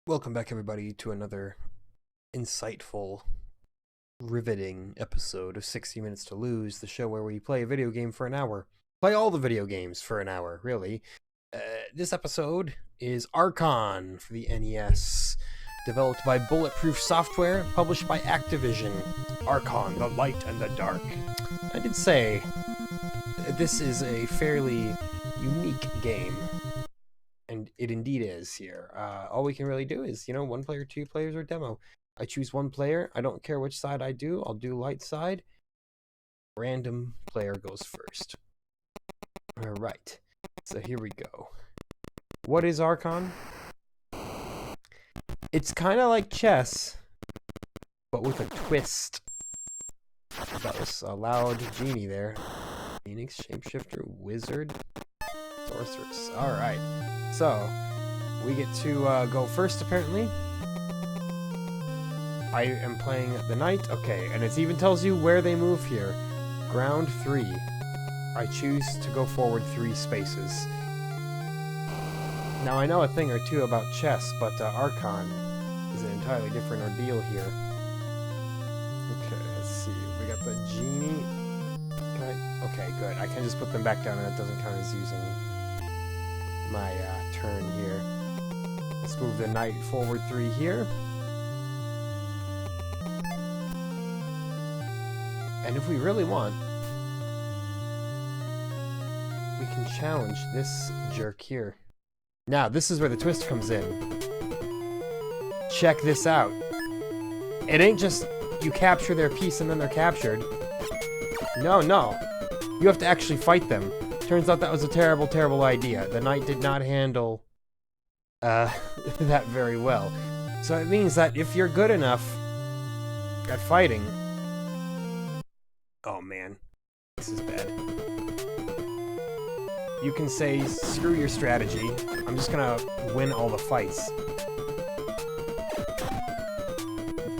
Welcome back, everybody, to another insightful, riveting episode of 60 Minutes to Lose, the show where we play a video game for an hour. Play all the video games for an hour, really. This episode is Archon for the NES, developed by Bulletproof Software, published by Activision. Archon, the light and the dark. I did say, this is a fairly unique game. And it indeed is here. All we can really do is, one player, two players, or demo. I choose one player. I don't care which side I do. I'll do light side. Random player goes first. All right. So here we go. What is Archon? It's kind of like chess, but with a twist. That was a loud genie there. Phoenix, shapeshifter, wizard, sorceress. All right. So, we get to go first, apparently. I am playing the knight. Okay, and it even tells you where they move here. Ground 3. I choose to go forward 3 spaces. Now, I know a thing or two about chess, but Archon is an entirely different ordeal here. Okay, let's see. We got the genie. Okay, good. I can just put them back down, and it doesn't count as using my turn here. Let's move the knight forward 3 here. And if we really want, we can challenge this jerk here. Now, this is where the twist comes in. Check this out. It ain't just you capture their piece and then they're captured. No. You have to actually fight them. Turns out that was a terrible, terrible idea. The knight did not handle that very well. So it means that if you're good enough at fighting... Oh man, this is bad. You can say, screw your strategy. I'm just gonna win all the fights.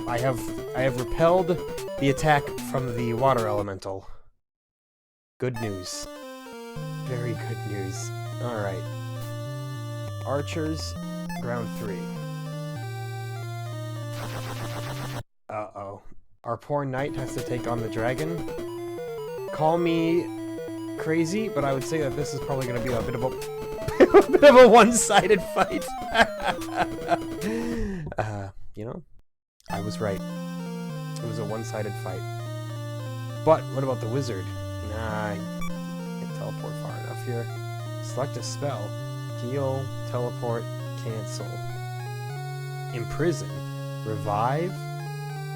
I have repelled the attack from the water elemental. Good news. Very good news. Alright. Archers, ground 3. Uh-oh. Our poor knight has to take on the dragon. Call me crazy, but I would say that this is probably going to be a bit of a one-sided fight. I was right. It was a one-sided fight. But what about the wizard? Nah, teleport far enough here. Select a spell. Heal, teleport, cancel. Imprison. Revive.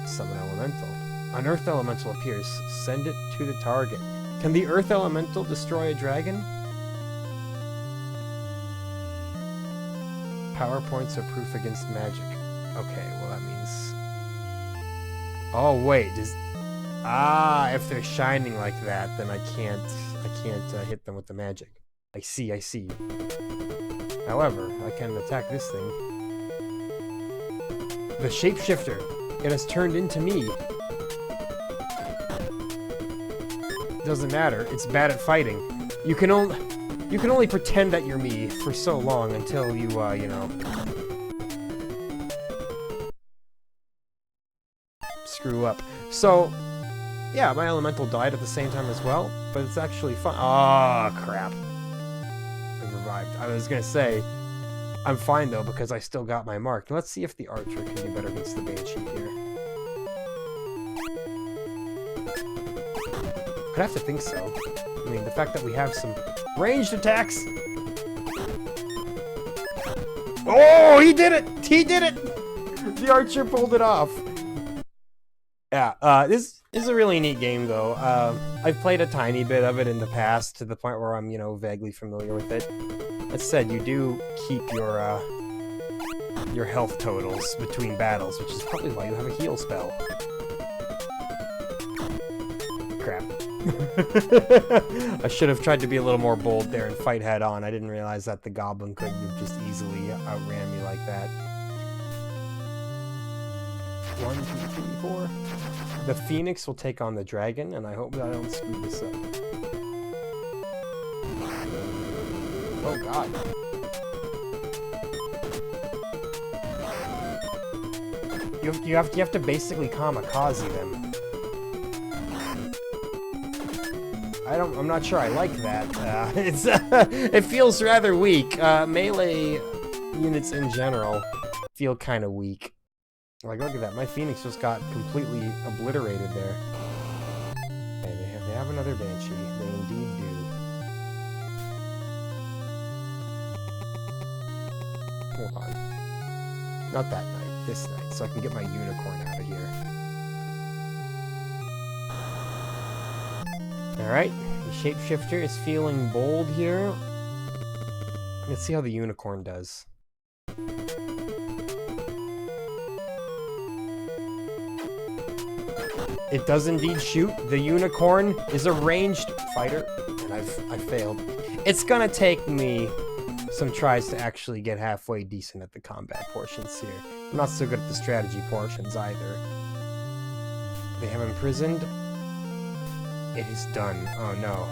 Summon elemental. An earth elemental appears. Send it to the target. Can the earth elemental destroy a dragon? Power points are proof against magic. Okay, well that means... Oh wait, if they're shining like that, then I can't hit them with the magic. I see. However, I can attack this thing. The shapeshifter. It has turned into me. Doesn't matter. It's bad at fighting. You can only pretend that you're me for so long until you screw up. So, yeah, my elemental died at the same time as well, but it's actually fun. Oh, crap. I revived. I was gonna say, I'm fine though, because I still got my mark. Let's see if the archer can do better against the banshee here. I'd have to think so. I mean, the fact that we have some ranged attacks. Oh, he did it! He did it! The archer pulled it off. Yeah, this is a really neat game, though. I've played a tiny bit of it in the past, to the point where I'm, vaguely familiar with it. That said, you do keep your health totals between battles, which is probably why you have a heal spell. Crap. I should have tried to be a little more bold there and fight head on. I didn't realize that the goblin could have just easily outran me like that. 1, 2, 3, 4. The Phoenix will take on the dragon, and I hope that I don't screw this up. Oh god. You have to basically kamikaze them. I'm not sure I like that. It feels rather weak. Melee units in general feel kind of weak. Like, look at that. My Phoenix just got completely obliterated there. Okay, they have another Banshee. They indeed do. Hold on. Not that night. This night. So I can get my Unicorn out of here. Alright. The Shapeshifter is feeling bold here. Let's see how the Unicorn does. It does indeed shoot. The Unicorn is a ranged fighter, and I failed. It's gonna take me some tries to actually get halfway decent at the combat portions here. I'm not so good at the strategy portions either. They have imprisoned. It is done. Oh no.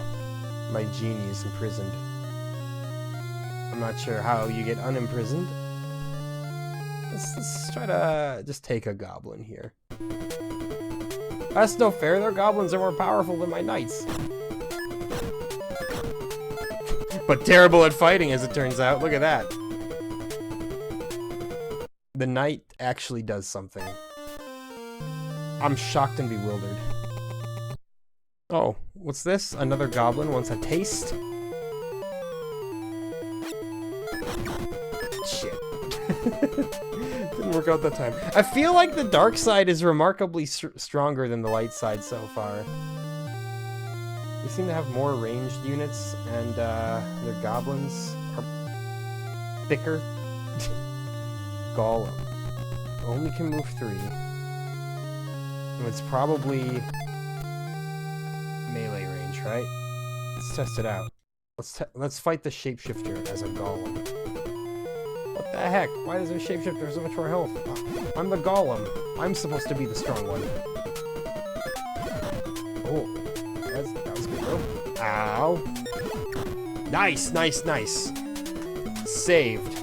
My genie is imprisoned. I'm not sure how you get unimprisoned. Let's try to just take a goblin here. That's no fair, their goblins are more powerful than my knights. But terrible at fighting, as it turns out. Look at that. The knight actually does something. I'm shocked and bewildered. Oh, what's this? Another goblin wants a taste? Shit. Didn't work out that time. I feel like the dark side is remarkably stronger than the light side so far. They seem to have more ranged units, and their goblins are thicker. Golem. Only can move 3. And it's probably melee range, right? Let's test it out. Let's fight the Shapeshifter as a golem. What the heck? Why does a Shapeshifter have so much more health? I'm the golem. I'm supposed to be the strong one. Oh, that was good though. Ow. Nice, nice, nice. Saved.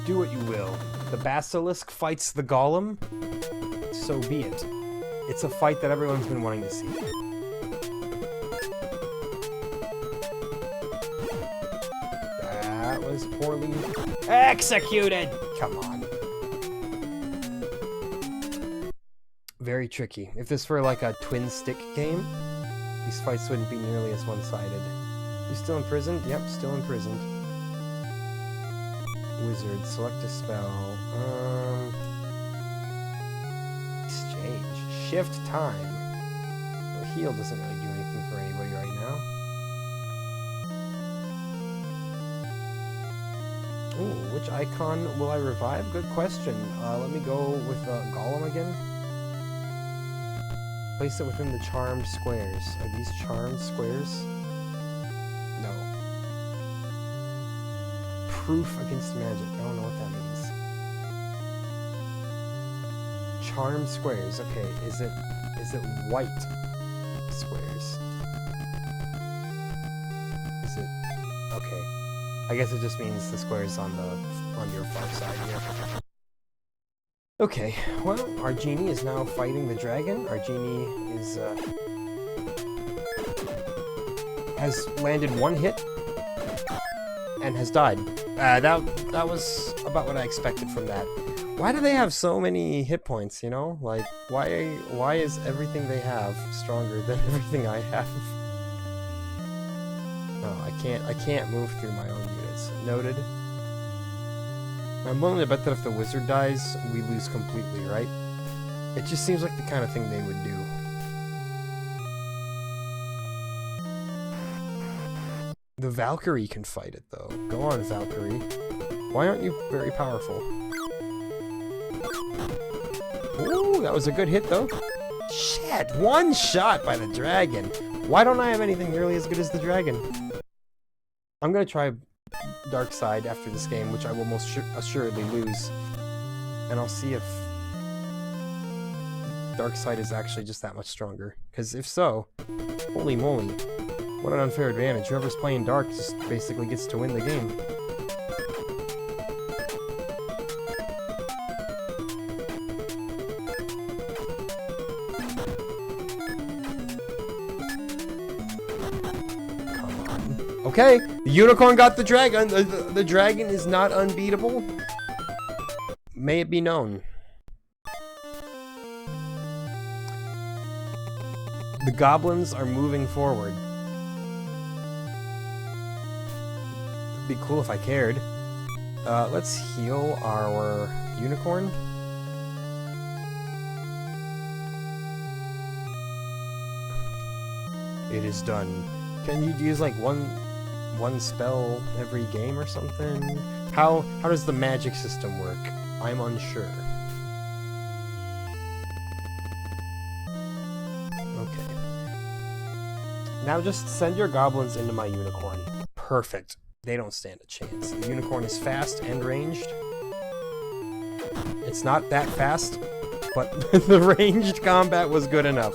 Do what you will. The Basilisk fights the Golem. So be it. It's a fight that everyone's been wanting to see. That was poorly executed! Come on. Very tricky. If this were like a twin stick game, these fights wouldn't be nearly as one-sided. You still imprisoned? Yep, still imprisoned. Wizard, select a spell. Exchange. Shift time. Well, heal doesn't really do anything for anybody right now. Ooh, which icon will I revive? Good question. Let me go with Golem again. Place it within the charmed squares. Are these charmed squares? No. Proof against magic. I don't know what that means. Charmed squares. Okay, is it white squares? Is it okay? I guess it just means the squares on your far side here. Okay, well, our genie is now fighting the dragon. Our genie is has landed 1 hit and has died. That was about what I expected from that. Why do they have so many hit points, you know? Like, why is everything they have stronger than everything I have? No, I can't move through my own units. Noted. I'm willing to bet that if the wizard dies, we lose completely, right? It just seems like the kind of thing they would do. The Valkyrie can fight it, though. Go on, Valkyrie. Why aren't you very powerful? Ooh, that was a good hit, though. Shit! 1 shot by the dragon! Why don't I have anything nearly as good as the dragon? I'm gonna try Dark Side after this game, which I will most assuredly lose. And I'll see if Dark Side is actually just that much stronger. Because if so, holy moly. What an unfair advantage. Whoever's playing dark just basically gets to win the game. Come on. Okay, the unicorn got the dragon. The dragon is not unbeatable. May it be known. The goblins are moving forward. It'd be cool if I cared. Let's heal our unicorn. It is done. Can you use like one spell every game or something? How does the magic system work? I'm unsure. Okay. Now just send your goblins into my unicorn. Perfect. They don't stand a chance. The unicorn is fast and ranged. It's not that fast, but the ranged combat was good enough.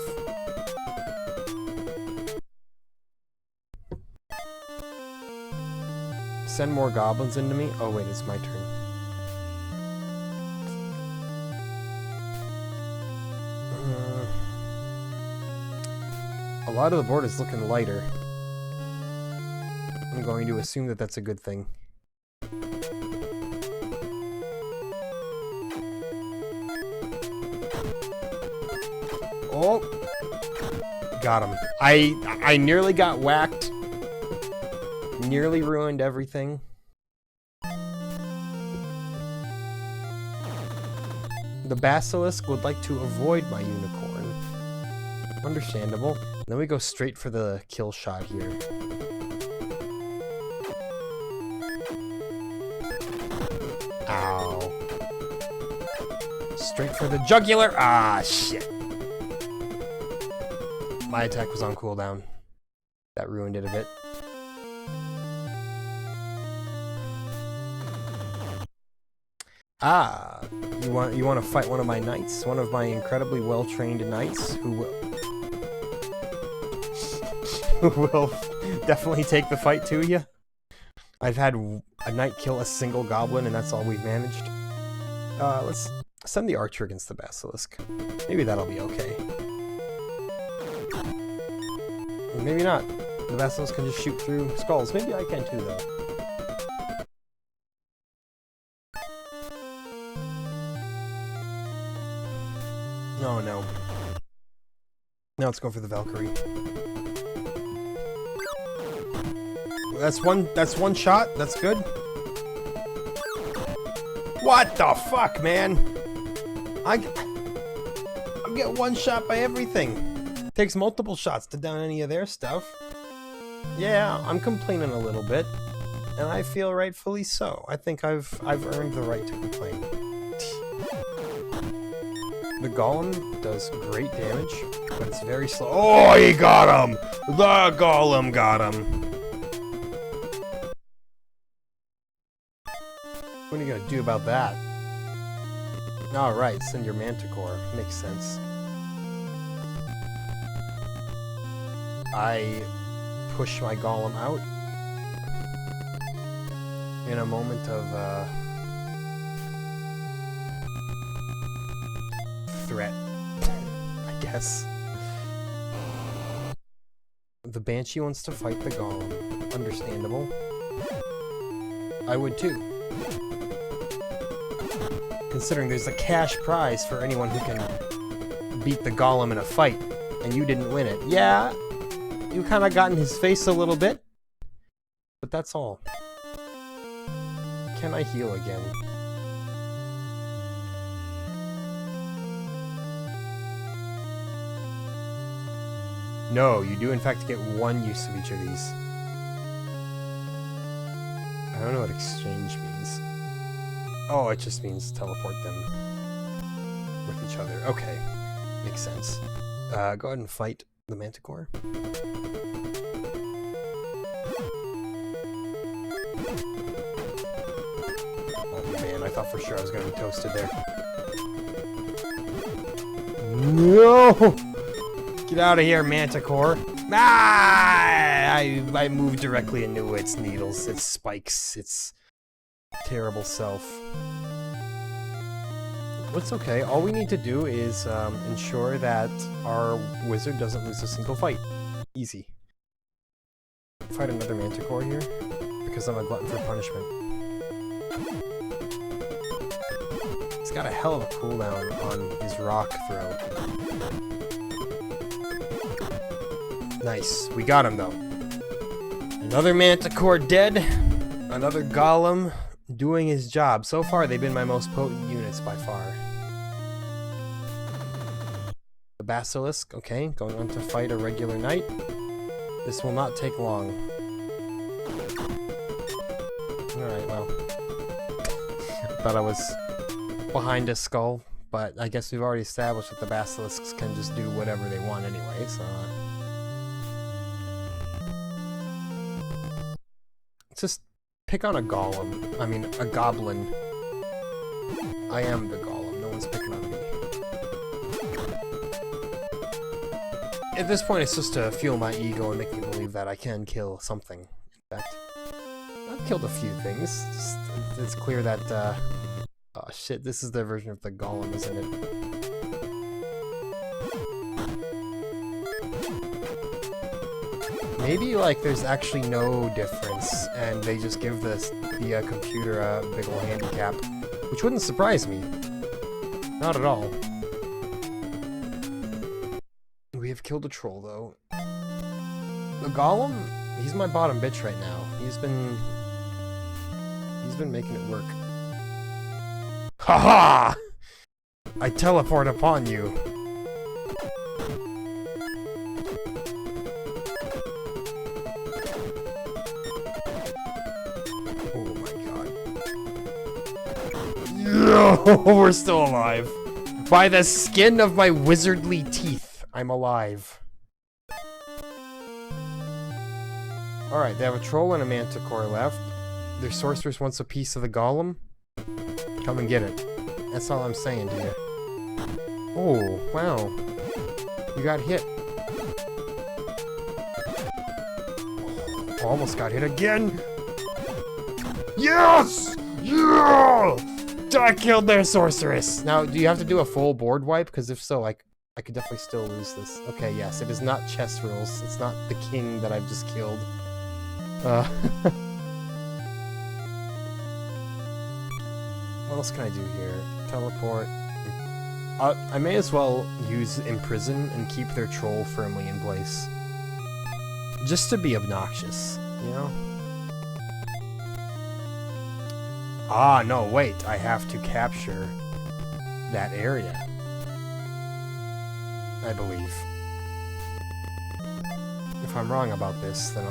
Send more goblins into me? Oh wait, it's my turn. A lot of the board is looking lighter. I'm going to assume that that's a good thing. Oh! Got him. I nearly got whacked. Nearly ruined everything. The basilisk would like to avoid my unicorn. Understandable. Then we go straight for the kill shot here. Ow. Straight for the jugular. Ah, shit. My attack was on cooldown. That ruined it a bit. Ah, you want to fight one of my knights? One of my incredibly well-trained knights who will definitely take the fight to you. I've had a knight kill a single goblin, and that's all we've managed. Let's send the archer against the basilisk. Maybe that'll be okay. Or maybe not. The basilisk can just shoot through skulls. Maybe I can too, though. Oh no. Now let's go for the Valkyrie. That's one shot. That's good. What the fuck, man? I'm getting one shot by everything. It takes multiple shots to down any of their stuff. Yeah, I'm complaining a little bit, and I feel rightfully so. I think I've earned the right to complain. The golem does great damage, but it's very slow. Oh, he got him! The golem got him! What are you gonna do about that? Alright, send your Manticore. Makes sense. I push my golem out in a moment of threat, I guess. The Banshee wants to fight the golem. Understandable. I would too. Considering there's a cash prize for anyone who can beat the golem in a fight, and you didn't win it. Yeah, you kind of got in his face a little bit, but that's all. Can I heal again? No, you do in fact get one use of each of these. I don't know what exchange means. Oh, it just means teleport them with each other. Okay, makes sense. Go ahead and fight the Manticore. Oh man, I thought for sure I was going to be toasted there. No! Get out of here, Manticore. Ah! I moved directly into its needles, its spikes, its terrible self. It's okay. All we need to do is ensure that our wizard doesn't lose a single fight. Easy. Fight another Manticore here, because I'm a glutton for punishment. He's got a hell of a cooldown on his rock throw. Nice. We got him, though. Another Manticore dead. Another Golem doing his job. So far, they've been my most potent units by far. The Basilisk, okay, going on to fight a regular knight. This will not take long. Alright, well. Thought I was behind a skull, but I guess we've already established that the Basilisks can just do whatever they want anyway, so... just pick on a golem. I mean, a goblin. I am the golem. No one's picking on me. At this point, it's just to fuel my ego and make me believe that I can kill something. In fact, I've killed a few things. Just, it's clear that, oh shit, this is their version of the golem, isn't it? Maybe, like, there's actually no difference, and they just give the computer a big ol' handicap, which wouldn't surprise me. Not at all. We have killed a troll, though. The golem, he's my bottom bitch right now. He's been making it work. Haha! I teleport upon you. Oh my god. No, we're still alive. By the skin of my wizardly teeth, I'm alive. Alright, they have a troll and a manticore left. Their sorceress wants a piece of the golem. Come and get it. That's all I'm saying to you. Oh, wow. You got hit. Oh, almost got hit again! Yes! Yeah! I killed their sorceress! Now, do you have to do a full board wipe? Because if so, I could definitely still lose this. Okay, yes, it is not chess rules. It's not the king that I've just killed. What else can I do here? Teleport. I may as well use Imprison and keep their troll firmly in place. Just to be obnoxious, you know? Ah, no, wait. I have to capture that area. I believe. If I'm wrong about this, then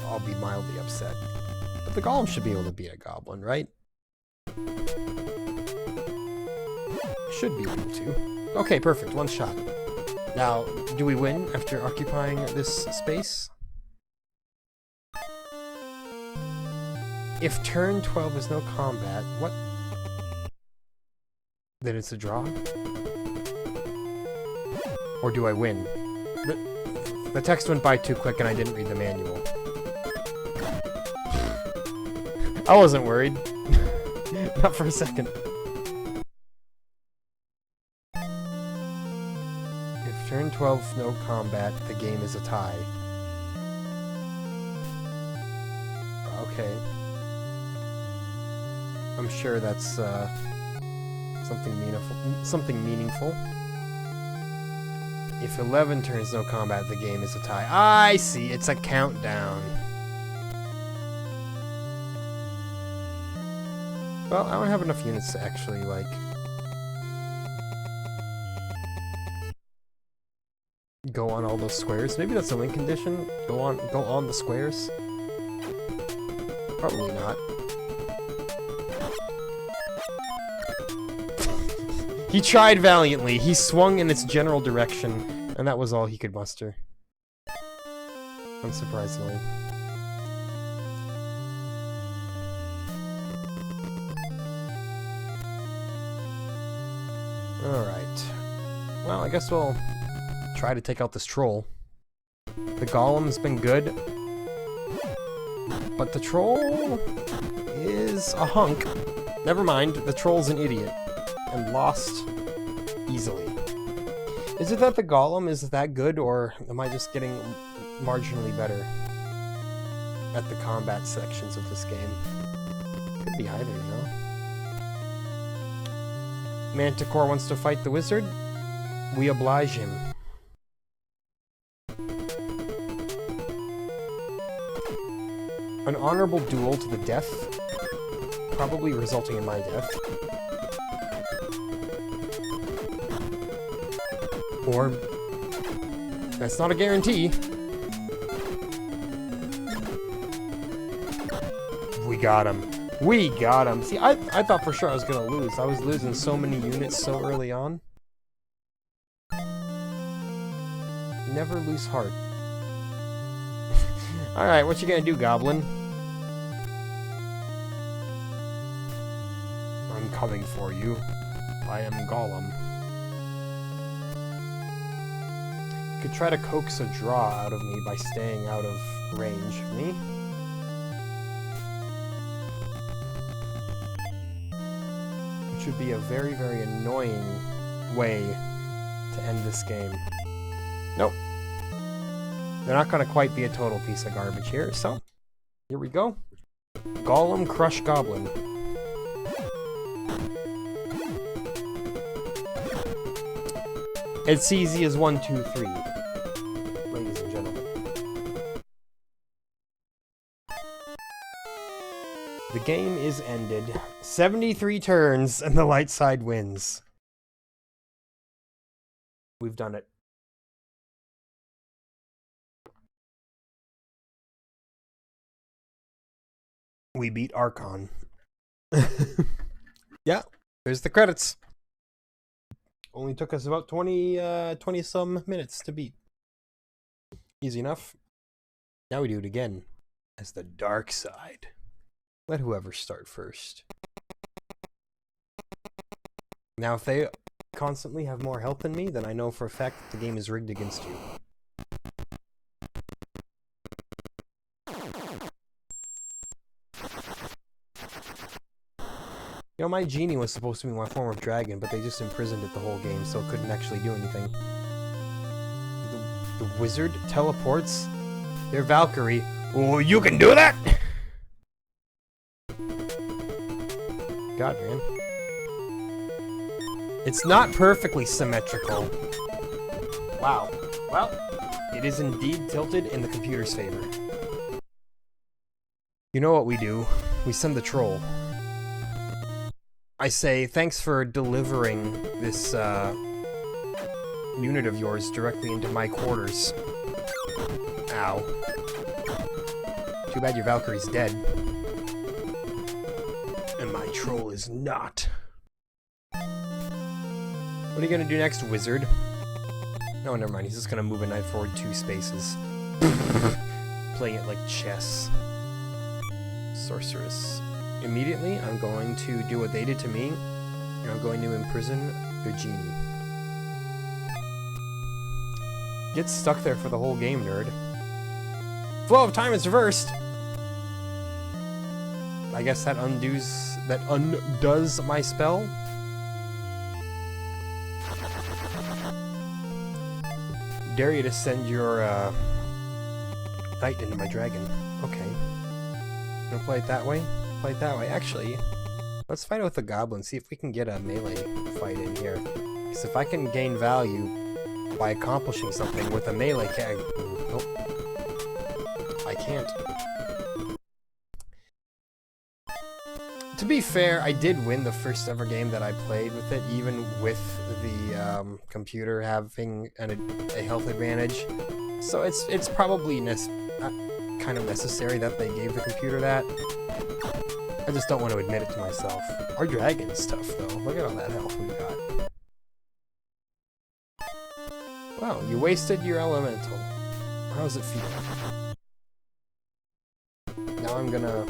I'll be mildly upset. But the golem should be able to beat a goblin, right? Should be able to. Okay, perfect. One shot. Now, do we win after occupying this space? If turn 12 is no combat, what? Then it's a draw? Or do I win? The text went by too quick and I didn't read the manual. I wasn't worried. Not for a second. If turn 12 no combat, the game is a tie. Okay. I'm sure that's something meaningful. If 11 turns no combat, the game is a tie. I see, it's a countdown. Well, I don't have enough units to actually, like... go on all those squares. Maybe that's a win condition? Go on the squares? Probably not. He tried valiantly. He swung in its general direction, and that was all he could muster. Unsurprisingly. Alright. Well, I guess we'll try to take out this troll. The golem's been good. But the troll is a hunk. Never mind, the troll's an idiot. And lost easily. Is it that the golem is that good, or am I just getting marginally better at the combat sections of this game? Could be either, you know? Manticore wants to fight the wizard. We oblige him. An honorable duel to the death, probably resulting in my death. Or, that's not a guarantee. We got him. We got him. See, I thought for sure I was gonna lose. I was losing so many units so early on. Never lose heart. Alright, what you gonna do, Goblin? I'm coming for you. I am Golem. You could try to coax a draw out of me by staying out of range of me. Which would be a very, very annoying way to end this game. Nope. They're not gonna quite be a total piece of garbage here, so here we go. Golem Crush Goblin. It's easy as 1, 2, 3, ladies and gentlemen. The game is ended. 73 turns, and the light side wins. We've done it. We beat Archon. Yeah, there's the credits. Only took us about 20 some minutes to beat. Easy enough. Now we do it again as the dark side. Let whoever start first. Now if they constantly have more health than me, then I know for a fact that the game is rigged against you. You know, my genie was supposed to be my form of dragon, but they just imprisoned it the whole game, so it couldn't actually do anything. The wizard teleports their Valkyrie. Oh, you can do that? God, man. It's not perfectly symmetrical. Wow. Well, it is indeed tilted in the computer's favor. You know what we do? We send the troll. I say, thanks for delivering this unit of yours directly into my quarters. Ow. Too bad your Valkyrie's dead. And my troll is not. What are you gonna do next, wizard? No, never mind. He's just gonna move a knight forward 2 spaces. Playing it like chess. Sorceress. Immediately, I'm going to do what they did to me, and I'm going to imprison the genie. Get stuck there for the whole game, nerd. Flow of time is reversed! I guess that undoes my spell? Dare you to send your, knight into my dragon. Okay. Gonna play it that way? Play it that way. Actually, let's fight with the goblin, see if we can get a melee fight in here. Because if I can gain value by accomplishing something with a melee nope. I can't. To be fair, I did win the first ever game that I played with it, even with the computer having a health advantage. So it's probably kind of necessary that they gave the computer that. I just don't want to admit it to myself. Our dragon's tough, though. Look at all that health we got. Wow, you wasted your elemental. How does it feel? Now I'm gonna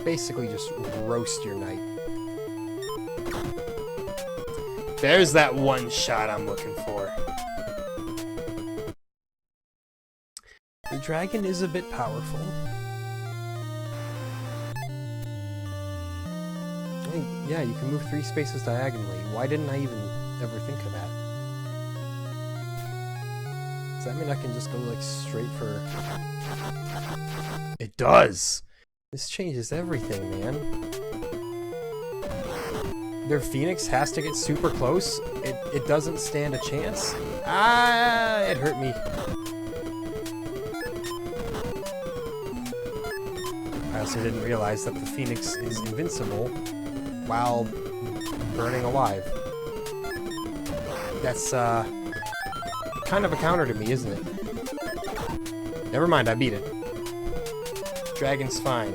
basically just roast your knight. There's that one shot I'm looking for. The dragon is a bit powerful. I mean, yeah, you can move 3 spaces diagonally. Why didn't I even ever think of that? Does that mean I can just go, like, straight for... It does! This changes everything, man. Their Phoenix has to get super close. It doesn't stand a chance. Ah, it hurt me. I also didn't realize that the Phoenix is invincible while burning alive. That's kind of a counter to me, isn't it? Never mind, I beat it. Dragon's fine.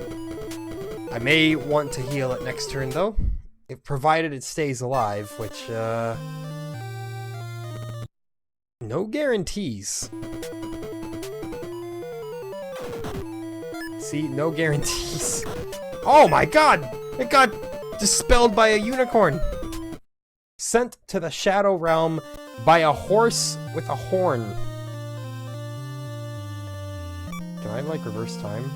I may want to heal it next turn though, provided it stays alive, which no guarantees. See, no guarantees. Oh my god! It got dispelled by a unicorn! Sent to the Shadow Realm by a horse with a horn. Can I, like, reverse time?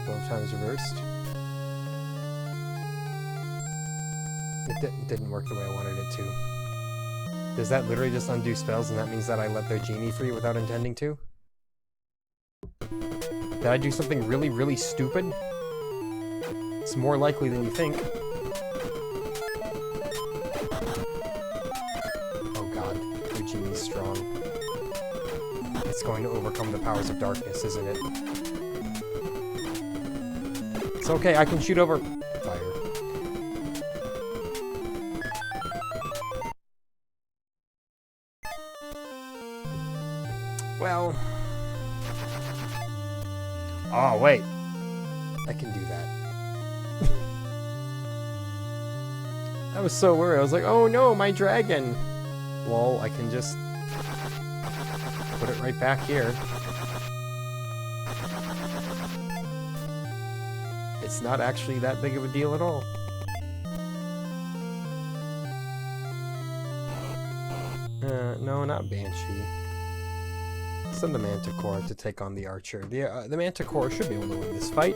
Both times reversed. It didn't work the way I wanted it to. Does that literally just undo spells, and that means that I let their genie free without intending to? Did I do something really, really stupid? It's more likely than you think. Oh god, your genie's strong. It's going to overcome the powers of darkness, isn't it? It's okay, I can shoot over fire. Well... Oh, wait. I can do that. I was so worried. I was like, oh no, my dragon! Well, I can just put it right back here. It's not actually that big of a deal at all. No, not Banshee. Send the Manticore to take on the Archer. The Manticore should be able to win this fight.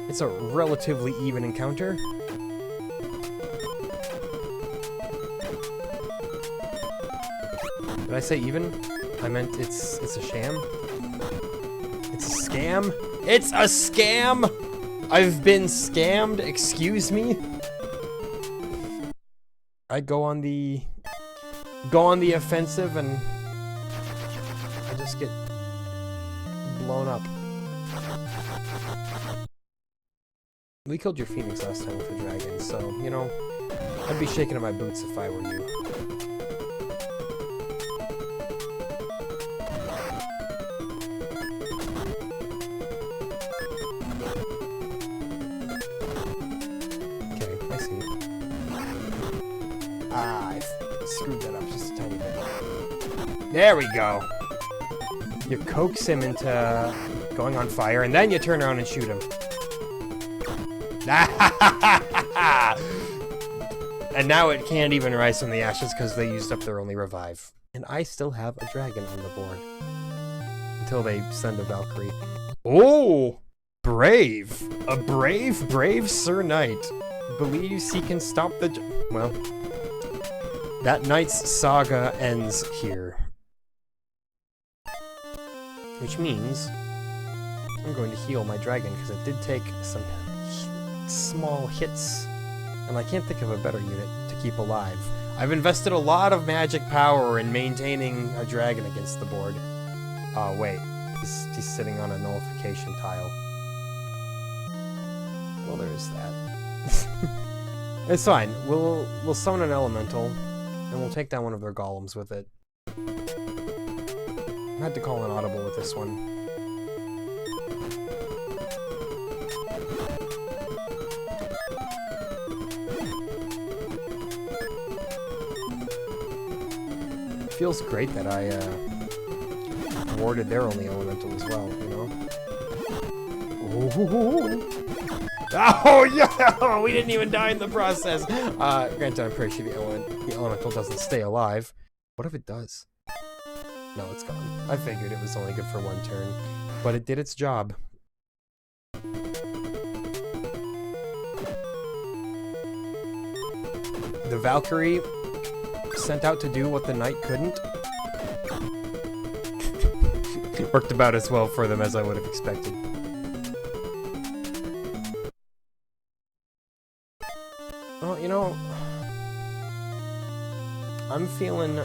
It's a relatively even encounter. Did I say even? I meant it's a sham. It's a scam. It's a scam! I've been scammed, excuse me? I go on the offensive and I just get blown up. We killed your Phoenix last time with the dragon, so, you know, I'd be shaking in my boots if I were you. Okay, I see. Ah, I screwed that up just a tiny bit. There we go! You coax him into going on fire, and then you turn around and shoot him. And now it can't even rise from the ashes because they used up their only revive. And I still have a dragon on the board. Until they send a Valkyrie. Oh! Brave! A brave Sir Knight believes he can stop the... Well, that knight's saga ends here. Which means I'm going to heal my dragon because it did take some small hits. And I can't think of a better unit to keep alive. I've invested a lot of magic power in maintaining a dragon against the board. Oh, wait. He's sitting on a nullification tile. Well, there is that. It's fine. We'll summon an elemental, and we'll take down one of their golems with it. I had to call an audible with this one. It feels great that I warded their only elemental as well, you know? Ooh. Oh yeah! We didn't even die in the process! Granted, I'm pretty sure the elemental doesn't stay alive. What if it does? No, it's gone. I figured it was only good for one turn, but it did its job. The Valkyrie sent out to do what the knight couldn't. Worked about as well for them as I would have expected. Well, you know, I'm feeling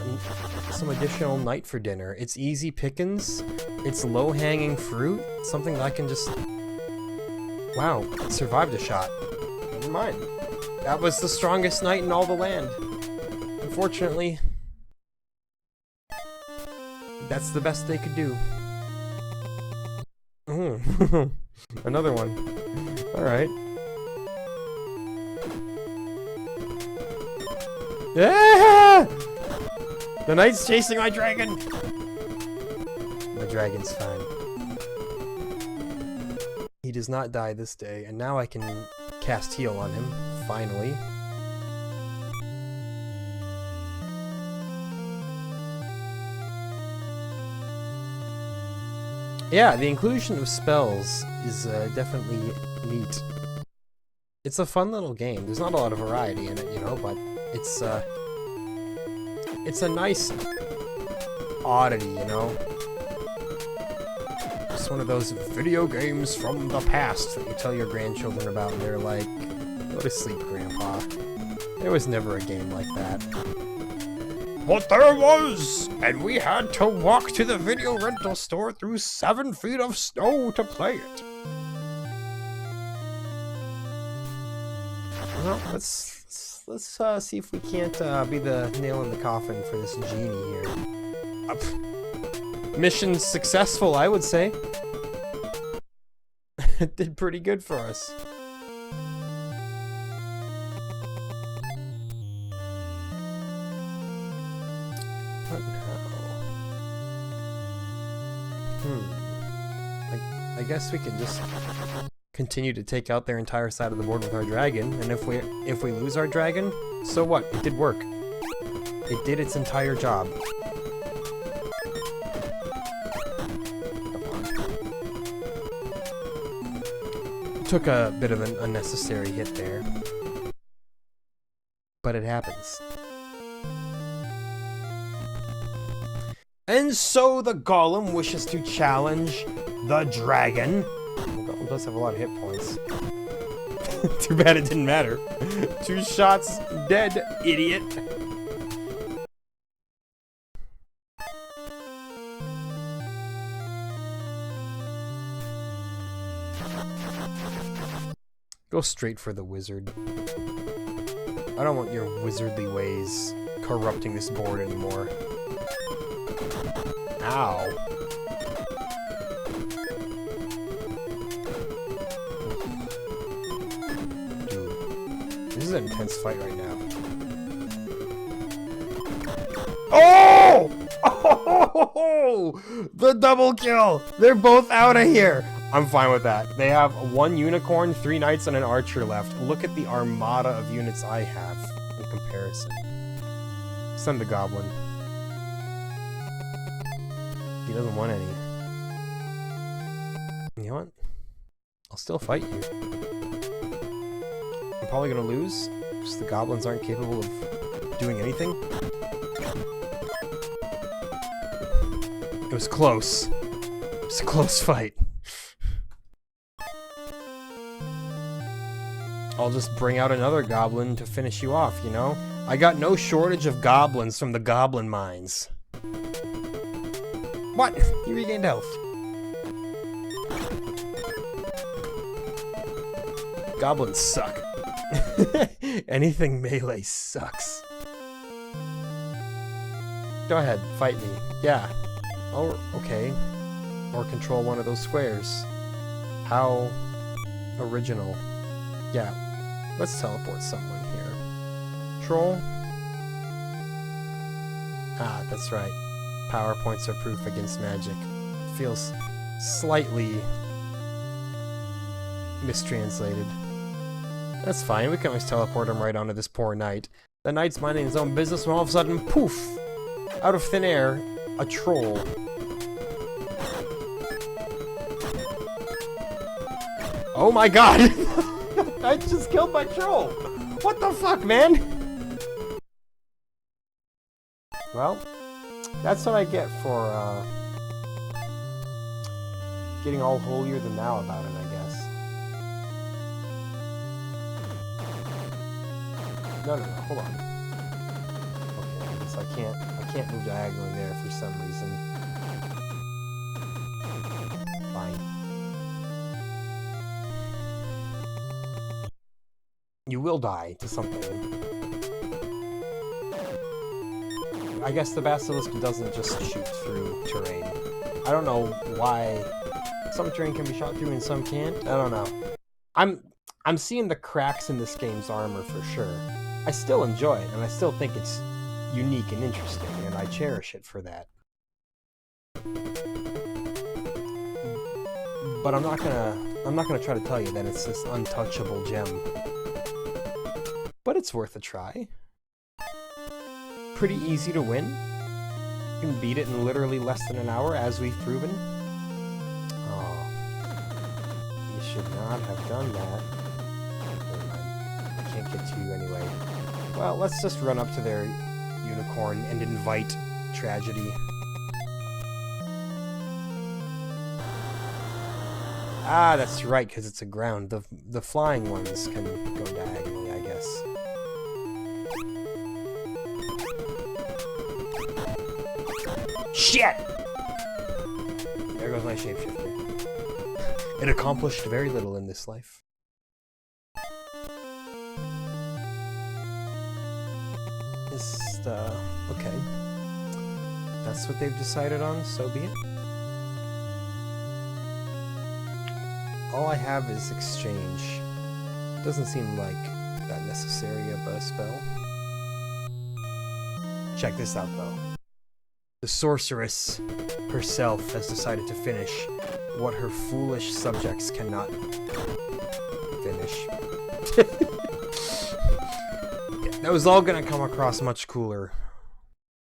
some additional knight for dinner. It's easy pickings. It's low-hanging fruit. Something that I can just... Wow, it survived a shot. Never mind. That was the strongest knight in all the land. Unfortunately, that's the best they could do. Oh, another one. Alright. Ah! The knight's chasing my dragon! My dragon's fine. He does not die this day, and now I can cast heal on him, finally. Yeah, the inclusion of spells is definitely neat. It's a fun little game. There's not a lot of variety in it, you know, but it's a nice oddity, you know? It's one of those video games from the past that you tell your grandchildren about and they're like, go to sleep, Grandpa. There was never a game like that. But there was! And we had to walk to the video rental store through 7 feet of snow to play it. Well, let's see if we can't be the nail in the coffin for this genie here. Mission successful, I would say. It did pretty good for us. What now? I guess we can just continue to take out their entire side of the board with our dragon, and if we lose our dragon, so what? It did work. It did its entire job. Took a bit of an unnecessary hit there, but it happens. And so the golem wishes to challenge the dragon. The golem does have a lot of hit points. Too bad it didn't matter. 2 shots, dead, idiot. Go straight for the wizard. I don't want your wizardly ways corrupting this board anymore. Ow. Dude, this is an intense fight right now. Oh! Oh! The double kill! They're both out of here! I'm fine with that. They have 1 unicorn, 3 knights, and an archer left. Look at the armada of units I have in comparison. Send the goblin. He doesn't want any. You know what? I'll still fight you. I'm probably gonna lose, because the goblins aren't capable of doing anything. It was close. It was a close fight. I'll just bring out another goblin to finish you off, you know? I got no shortage of goblins from the goblin mines. What? You regained health. Goblins suck. Anything melee sucks. Go ahead, fight me. Yeah. Oh, okay. Or control one of those squares. How original. Yeah. Let's teleport someone here. Troll? Ah, that's right. PowerPoints are proof against magic. Feels slightly mistranslated. That's fine, we can always teleport him right onto this poor knight. The knight's minding his own business when all of a sudden, poof! out of thin air, a troll. Oh my god! I just killed my troll! What the fuck, man? Well, that's what I get for, getting all holier than thou about it, I guess. No, hold on. Okay, I guess I can't move diagonally there for some reason. Fine. You will die to something. I guess the basilisk doesn't just shoot through terrain. I don't know why some terrain can be shot through and some can't. I don't know. I'm seeing the cracks in this game's armor for sure. I still enjoy it, and I still think it's unique and interesting, and I cherish it for that. But I'm not gonna try to tell you that it's this untouchable gem. But it's worth a try. Pretty easy to win. You can beat it in literally less than an hour, as we've proven. Oh, you should not have done that. Never mind. I can't get to you anyway. Well, let's just run up to their unicorn and invite tragedy. Ah, that's right, because it's a ground. The flying ones can go diagonally, I guess. Shit! There goes my shapeshifter. It accomplished very little in this life. Okay. That's what they've decided on, so be it. All I have is exchange. Doesn't seem like that necessary of a spell. Check this out, though. The sorceress herself has decided to finish what her foolish subjects cannot finish. That was all gonna come across much cooler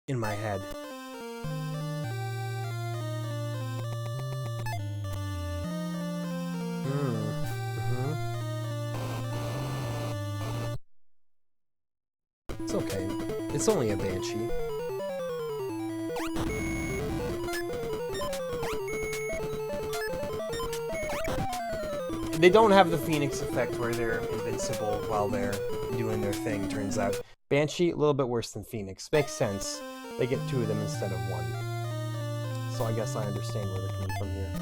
in my head. It's okay. It's only a banshee. They don't have the Phoenix effect where they're invincible while they're doing their thing, turns out. Banshee, a little bit worse than Phoenix. Makes sense. They get 2 of them instead of 1. So I guess I understand where they're coming from here.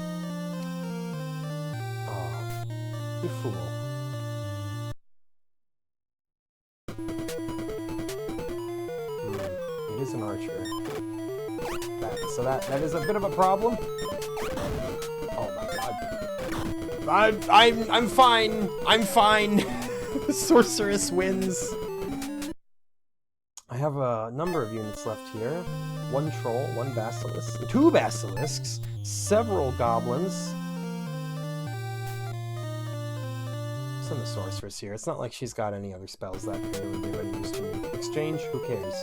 Oh, you fool. It is an archer. So that is a bit of a problem. Oh my god. I'm fine. I'm fine. Sorceress wins. I have a number of units left here. 1 troll, 1 basilisk, 2 basilisks, several goblins. Send the sorceress here. It's not like she's got any other spells that can really give any use to me. Exchange, who cares?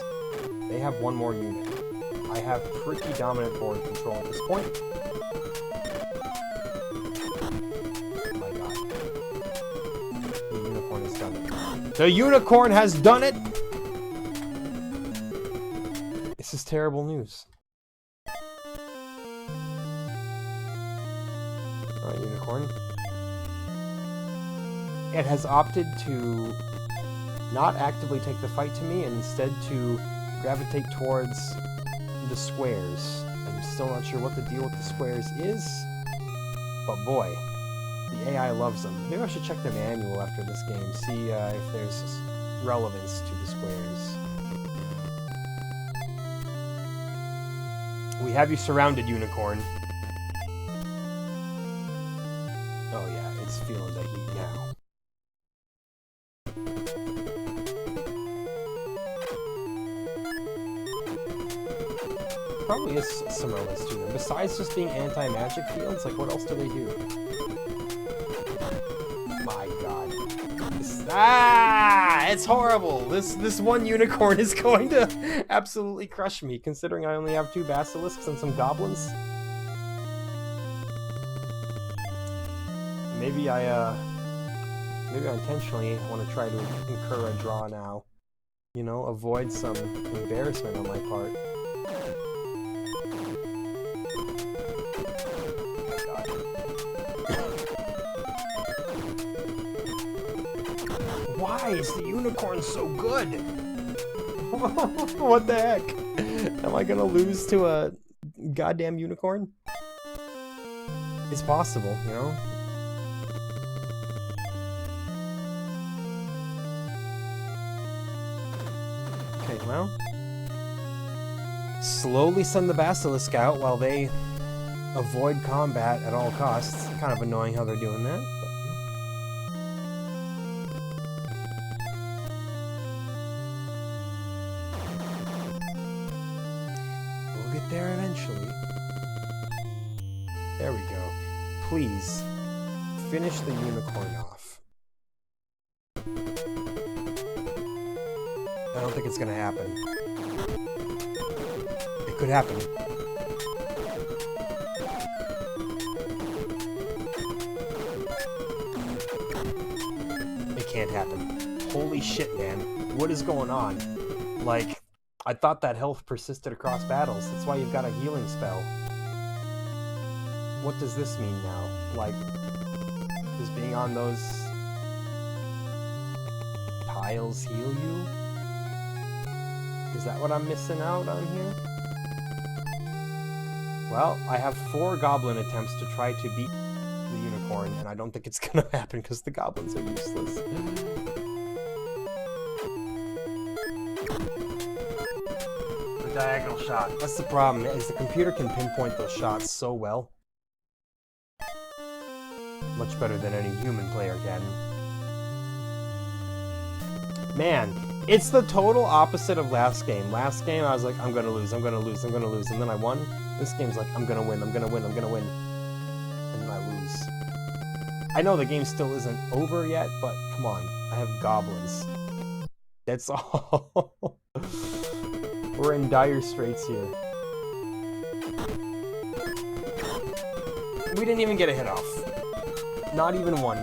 They have 1 more unit. I have pretty dominant board control at this point. The unicorn has done it! This is terrible news. Alright, unicorn. It has opted to not actively take the fight to me and instead to gravitate towards the squares. I'm still not sure what the deal with the squares is, but boy. The AI loves them. Maybe I should check the manual after this game, see if there's relevance to the squares. We have you surrounded, unicorn. Oh yeah, it's feeling the heat now. Probably is some relevance to them. Besides just being anti-magic fields, like what else do they do? My god. Ah, it's horrible. This one unicorn is going to absolutely crush me, considering I only have 2 basilisks and some goblins. Maybe I intentionally want to try to incur a draw now. You know, avoid some embarrassment on my part. Why is the unicorn so good? What the heck? Am I gonna lose to a goddamn unicorn? It's possible, you know? Okay, well. Slowly send the basilisk out while they avoid combat at all costs. Kind of annoying how they're doing that. We'll get there eventually. There we go. Please, finish the unicorn off. I don't think it's gonna happen. It could happen. It can't happen. Holy shit, man. What is going on? Like, I thought that health persisted across battles. That's why you've got a healing spell. What does this mean now? Like, does being on those tiles heal you? Is that what I'm missing out on here? Well, I have 4 goblin attempts to try to beat the unicorn, and I don't think it's gonna happen because the goblins are useless. The diagonal shot. That's the problem, is the computer can pinpoint those shots so well. Much better than any human player can. Man, it's the total opposite of last game. Last game, I was like, I'm gonna lose, I'm gonna lose, I'm gonna lose, and then I won. This game's like, I'm gonna win, I'm gonna win, I'm gonna win. And then I lose. I know the game still isn't over yet, but come on, I have goblins. That's all. We're in dire straits here. We didn't even get a hit off. Not even one.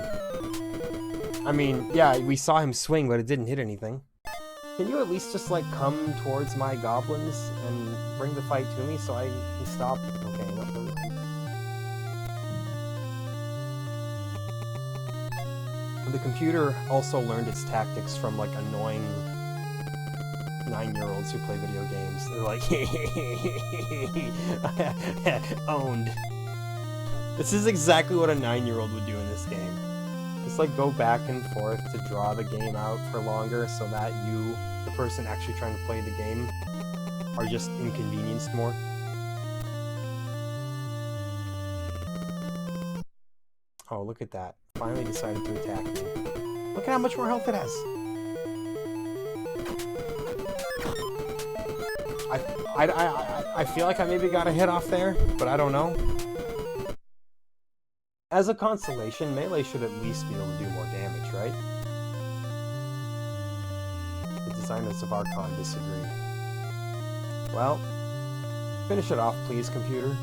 I mean, yeah, we saw him swing, but it didn't hit anything. Can you at least just, like, come towards my goblins and bring the fight to me so I can stop? Okay, no, the computer also learned its tactics from, like, annoying 9-year-olds who play video games. They're like, owned. This is exactly what a 9-year-old would do in this game. Just like go back and forth to draw the game out for longer so that you, the person actually trying to play the game, are just inconvenienced more. Oh, look at that. Finally decided to attack me. Look at how much more health it has. I feel like I maybe got a hit off there, but I don't know. As a consolation, melee should at least be able to do more damage, right? The designers of Archon disagree. Well, finish it off, please, computer.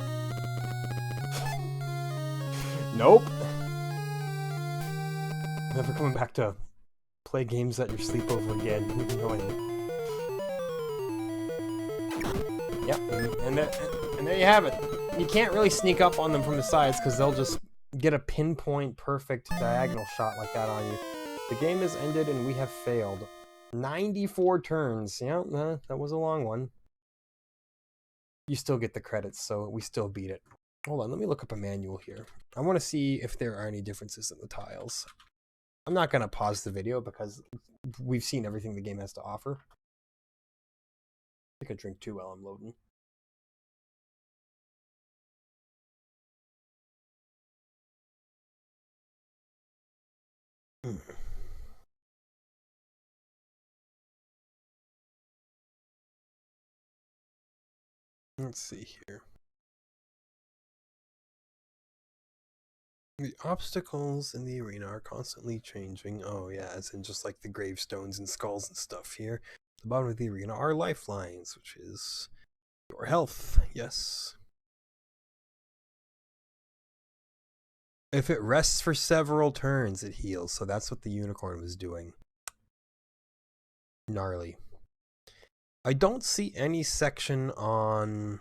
Nope! Never coming back to play games at your sleepover again. Annoying. Yep, and there you have it. You can't really sneak up on them from the sides because they'll just get a pinpoint perfect diagonal shot like that on you. The game has ended and we have failed. 94 turns. Yeah, that was a long one. You still get the credits, so we still beat it. Hold on, let me look up a manual here. I want to see if there are any differences in the tiles. I'm not going to pause the video because we've seen everything the game has to offer. Take a drink too while I'm loading. Let's see here. The obstacles in the arena are constantly changing. Oh yeah, as in just like the gravestones and skulls and stuff here. The bottom of the arena are lifelines, which is your health. Yes. If it rests for several turns, it heals. So that's what the unicorn was doing. Gnarly. I don't see any section on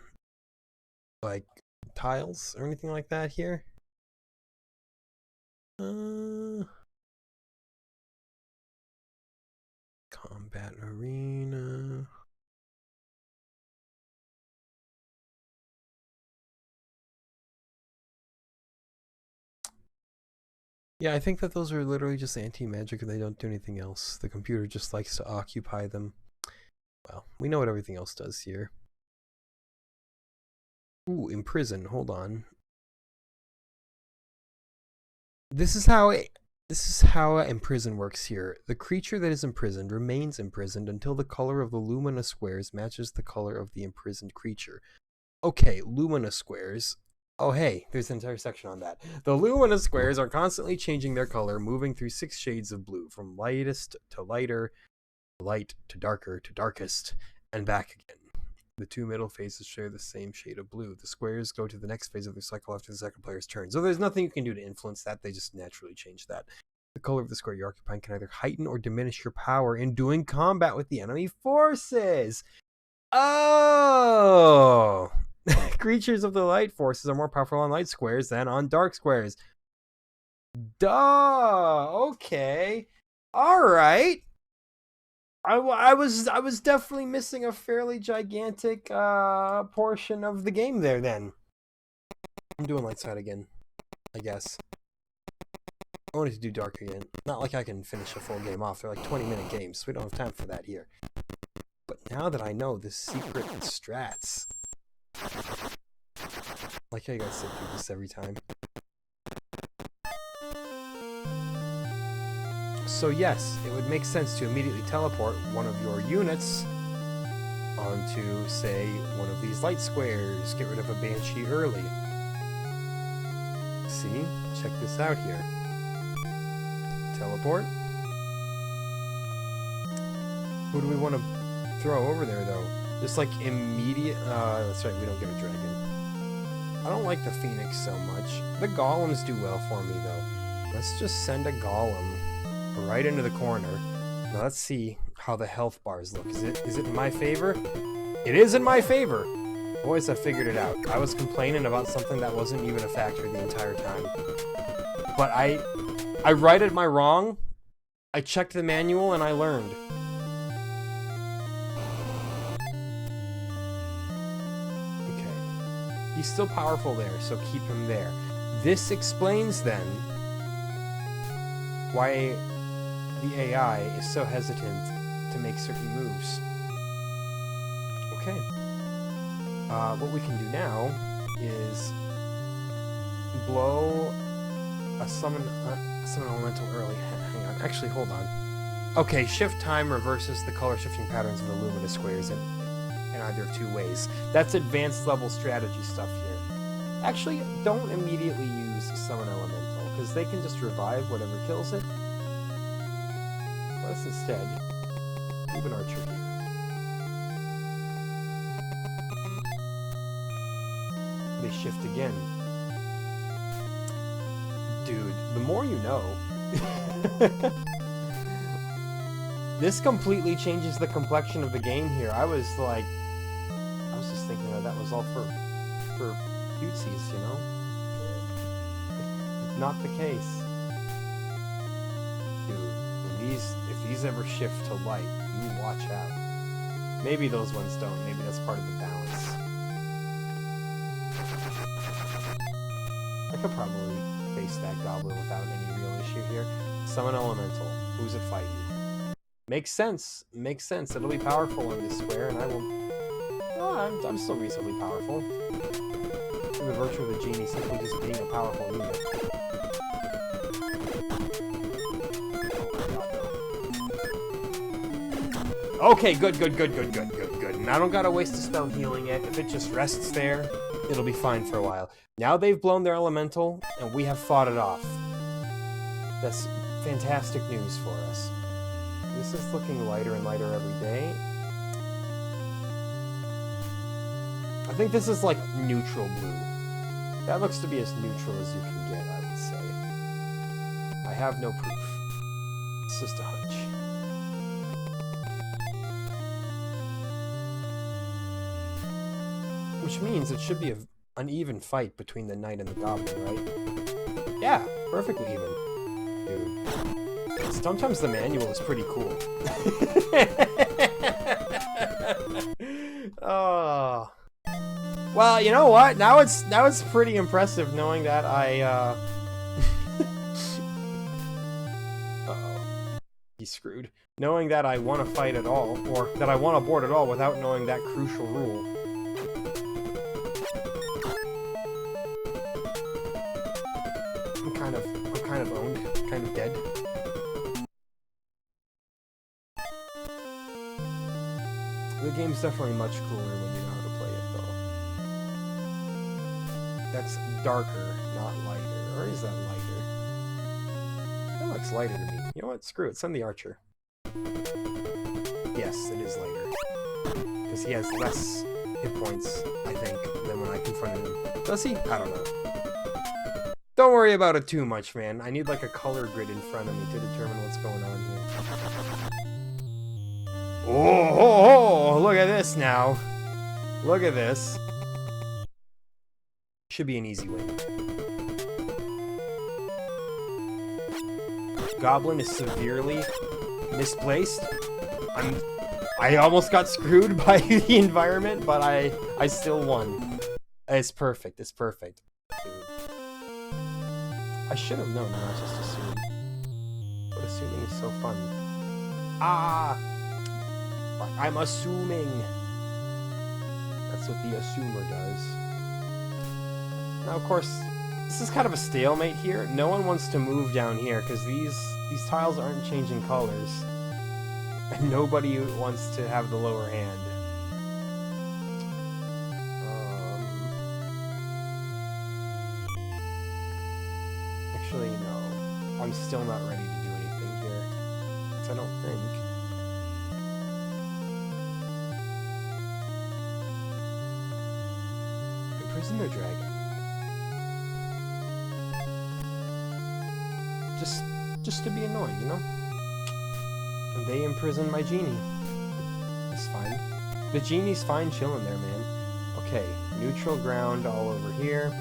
like tiles or anything like that here. Combat arena. Yeah, I think that those are literally just anti-magic and they don't do anything else. The computer just likes to occupy them. Well, we know what everything else does here. Ooh, imprison. Hold on. This is how imprison works here. The creature that is imprisoned remains imprisoned until the color of the luminous squares matches the color of the imprisoned creature. Okay, luminous squares. Oh hey, there's an entire section on that. The luminous squares are constantly changing their color, moving through 6 shades of blue, from lightest to lighter, light to darkest, and back again. The 2 middle phases share the same shade of blue. The squares go to the next phase of the cycle after the second player's turn. So there's nothing you can do to influence that. They just naturally change that. The color of the square you're occupying can either heighten or diminish your power in doing combat with the enemy forces. Oh! Creatures of the light forces are more powerful on light squares than on dark squares. Duh! Okay. Alright. I was definitely missing a fairly gigantic portion of the game there then. I'm doing light side again, I guess. I wanted to do dark again. Not like I can finish a full game off. They're like 20-minute games, so we don't have time for that here. But now that I know the secret strats, like how you guys sit through this every time. So yes, it would make sense to immediately teleport one of your units onto, say, one of these light squares. Get rid of a Banshee early. See? Check this out here. Teleport. Who do we want to throw over there, though? Just like immediate... that's right, we don't get a dragon. I don't like the Phoenix so much. The Golems do well for me, though. Let's just send a Golem right into the corner. Now let's see how the health bars look. Is it in my favor? It is in my favor! Boys, I figured it out. I was complaining about something that wasn't even a factor the entire time. But I righted my wrong. I checked the manual and I learned. Okay. He's still powerful there, so keep him there. This explains then why the AI is so hesitant to make certain moves. Okay. What we can do now is blow a summon elemental early. Hang on. Actually, hold on. Okay, shift time reverses the color shifting patterns of the luminous squares in either of 2 ways. That's advanced level strategy stuff here. Actually, don't immediately use summon elemental, because they can just revive whatever kills it. Let's instead move an archer here. They shift again. Dude, the more you know. This completely changes the complexion of the game here. I was just thinking that was all for cutesies, you know? Not the case. Dude, if these ever shift to light, you watch out. Maybe those ones don't. Maybe that's part of the balance. I could probably face that goblin without any real issue here. Summon elemental. Who's it fighting? Makes sense. Makes sense. It'll be powerful in this square, and I will... Oh, I'm still reasonably powerful. Through the virtue of the genie simply just being a powerful unit. Okay, good. And I don't gotta waste a spell healing it. If it just rests there, it'll be fine for a while. Now they've blown their elemental, and we have fought it off. That's fantastic news for us. This is looking lighter and lighter every day. I think this is like neutral blue. That looks to be as neutral as you can get, I would say. I have no proof. It's just a hunch. Which means it should be an even fight between the knight and the goblin, right? Yeah, perfectly even. Dude. Sometimes the manual is pretty cool. Oh. Well, you know what? Now it's pretty impressive knowing that I uh-oh. He's screwed. Knowing that I want to fight at all, or that I want to board at all without knowing that crucial rule. I'm kind of owned, kind of dead. The game's definitely much cooler when you know how to play it, though. That's darker, not lighter. Or is that lighter? That looks lighter to me. You know what? Screw it. Send the archer. Yes, it is lighter. Because he has less hit points, I think, than when I confronted him. Does he? I don't know. Don't worry about it too much, man. I need like a color grid in front of me to determine what's going on here. Oh, look at this now. Look at this. Should be an easy win. Goblin is severely misplaced. I almost got screwed by the environment, but I still won. It's perfect. It's perfect. Dude. I should have known, not just assume. But assuming is so fun. Ah! I'm assuming. That's what the assumer does. Now, of course, this is kind of a stalemate here. No one wants to move down here because these tiles aren't changing colors. And nobody wants to have the lower hand. Actually, no. I'm still not ready to do anything here. I don't think. Imprison their dragon. Just to be annoying, you know? And they imprison my genie. It's fine. The genie's fine chilling there, man. Okay, neutral ground all over here.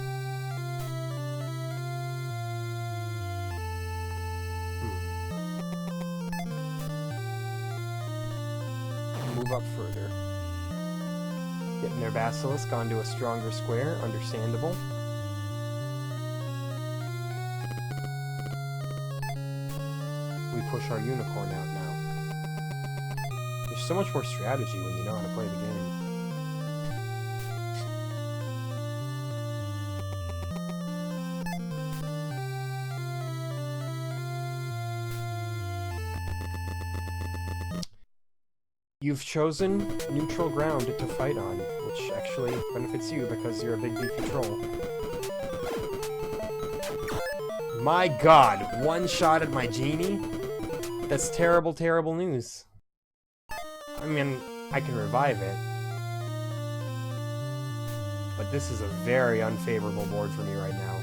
Move up further. Getting their basilisk onto a stronger square, understandable. We push our unicorn out now. There's so much more strategy when you know how to play the game. You've chosen neutral ground to fight on, which actually benefits you because you're a big beefy troll. My god, one shot at my genie? That's terrible, terrible news. I mean, I can revive it. But this is a very unfavorable board for me right now.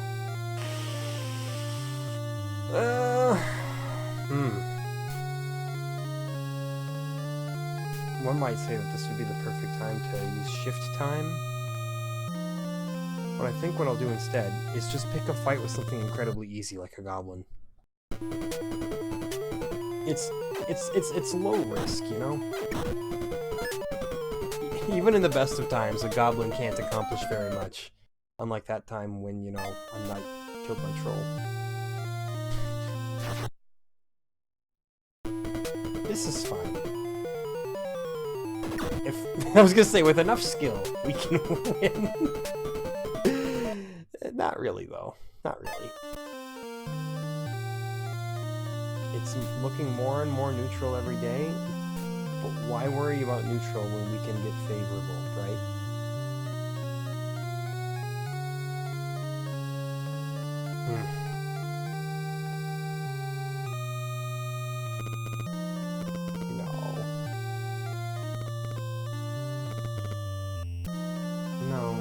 One might say that this would be the perfect time to use shift time. But I think what I'll do instead is just pick a fight with something incredibly easy like a goblin. It's low risk, you know? Even in the best of times, a goblin can't accomplish very much. Unlike that time when, you know, a knight killed my troll. This is fine. If I was gonna say, with enough skill, we can win. Not really, though. Not really. It's looking more and more neutral every day. But why worry about neutral when we can get favorable, right? No.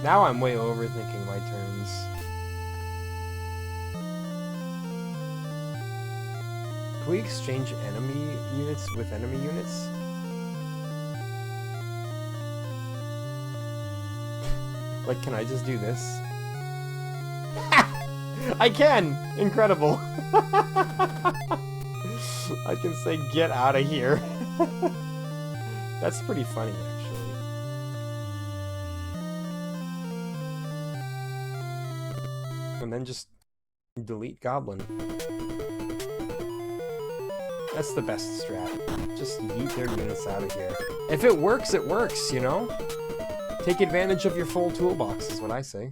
Now I'm way overthinking my turns. Can we exchange enemy units with enemy units? Like, can I just do this? I can! Incredible! I can say, get out of here. That's pretty funny, actually. And then just delete Goblin. That's the best strat. Just yeet their units out of here. If it works, you know? Take advantage of your full toolbox, is what I say.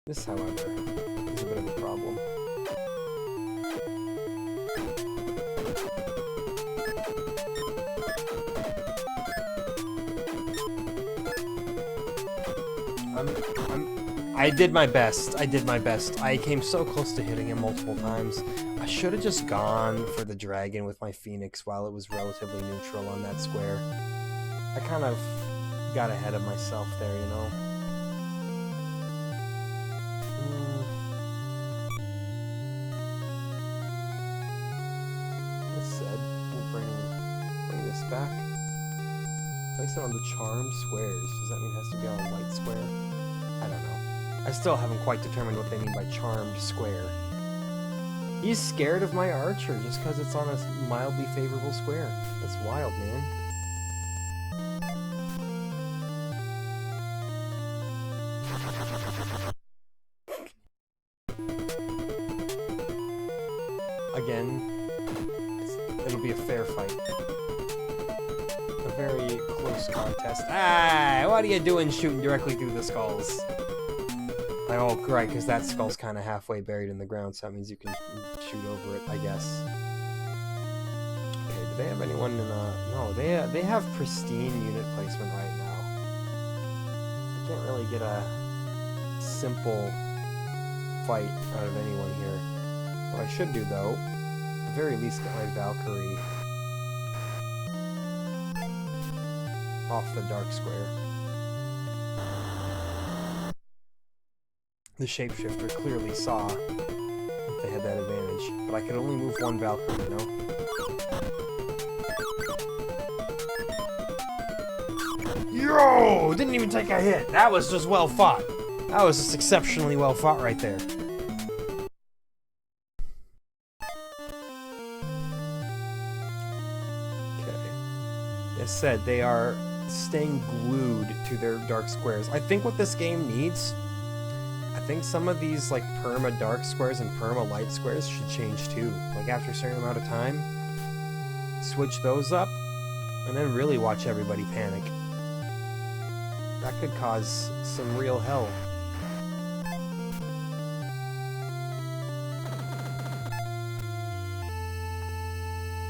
This, however, is a bit of a problem. I did my best. I came so close to hitting him multiple times. I should have just gone for the dragon with my Phoenix while it was relatively neutral on that square. I kind of got ahead of myself there, you know? That said, we'll bring this back. Place it on the charmed squares. Does that mean it has to be on a light square? I don't know. I still haven't quite determined what they mean by charmed square. He's scared of my archer just because it's on a mildly favorable square. That's wild, man. Again, it'll be a fair fight. A very close contest. Ah, what are you doing shooting directly through the skulls? Oh, right, because that skull's kind of halfway buried in the ground, so that means you can shoot over it, I guess. Okay, do they have anyone in no, they have pristine unit placement right now. I can't really get a simple fight out of anyone here. What I should do, though, at the very least get my Valkyrie off the dark square. The shapeshifter clearly saw that they had that advantage, but I could only move one Valkyrie, you know? Yo! Didn't even take a hit! That was just well fought! That was just exceptionally well fought right there. Okay. As said, they are staying glued to their dark squares. I think what this game needs... I think some of these, like, perma-dark squares and perma-light squares should change, too. Like, after a certain amount of time, switch those up, and then really watch everybody panic. That could cause some real hell.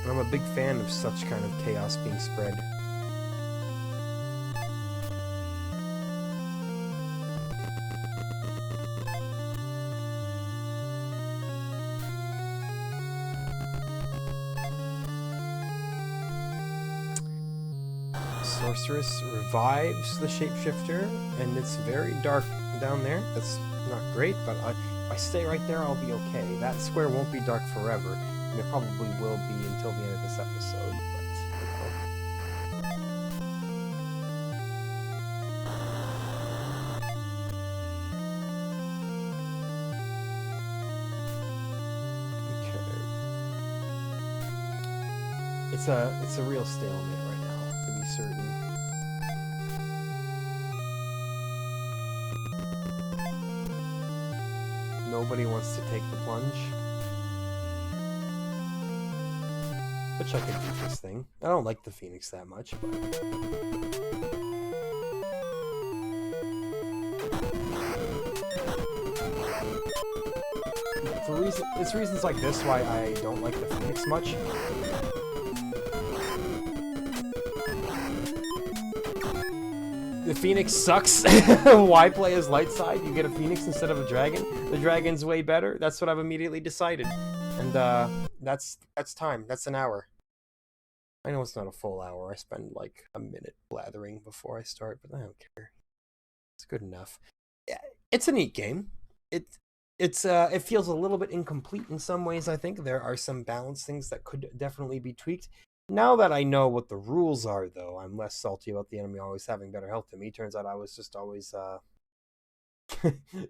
And I'm a big fan of such kind of chaos being spread. Sorceress revives the shapeshifter, and it's very dark down there. That's not great, but if I stay right there, I'll be okay. That square won't be dark forever, and it probably will be until the end of this episode, but, you know. Okay. It's a real stalemate right now, to be certain. Nobody wants to take the plunge. Which I could beat this thing. I don't like the Phoenix that much, but... It's reasons like this why I don't like the Phoenix much. The Phoenix sucks. Why play as light side? You get a Phoenix instead of a dragon. The dragon's way better. That's what I've immediately decided. And that's time. That's an hour. I know it's not a full hour. I spend like a minute blathering before I start, but I don't care. It's good enough. Yeah, it's a neat game. It feels a little bit incomplete in some ways. I think there are some balance things that could definitely be tweaked. Now that I know what the rules are, though, I'm less salty about the enemy always having better health than me. Turns out I was just always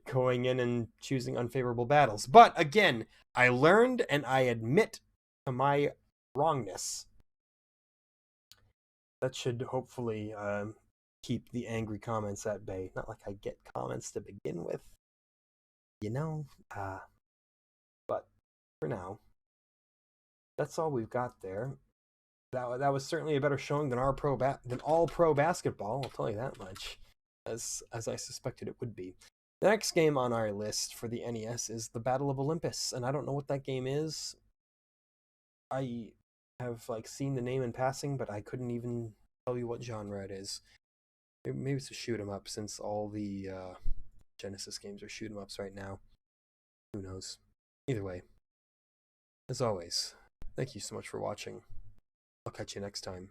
going in and choosing unfavorable battles. But again, I learned and I admit to my wrongness. That should hopefully keep the angry comments at bay. Not like I get comments to begin with, you know. But for now, that's all we've got there. That was certainly a better showing than all pro basketball. I'll tell you that much, as I suspected it would be. The next game on our list for the NES is the Battle of Olympus, and I don't know what that game is. I have like seen the name in passing, but I couldn't even tell you what genre it is. Maybe it's a shoot 'em up, since all the Genesis games are shoot 'em ups right now. Who knows? Either way, as always, thank you so much for watching. I'll catch you next time.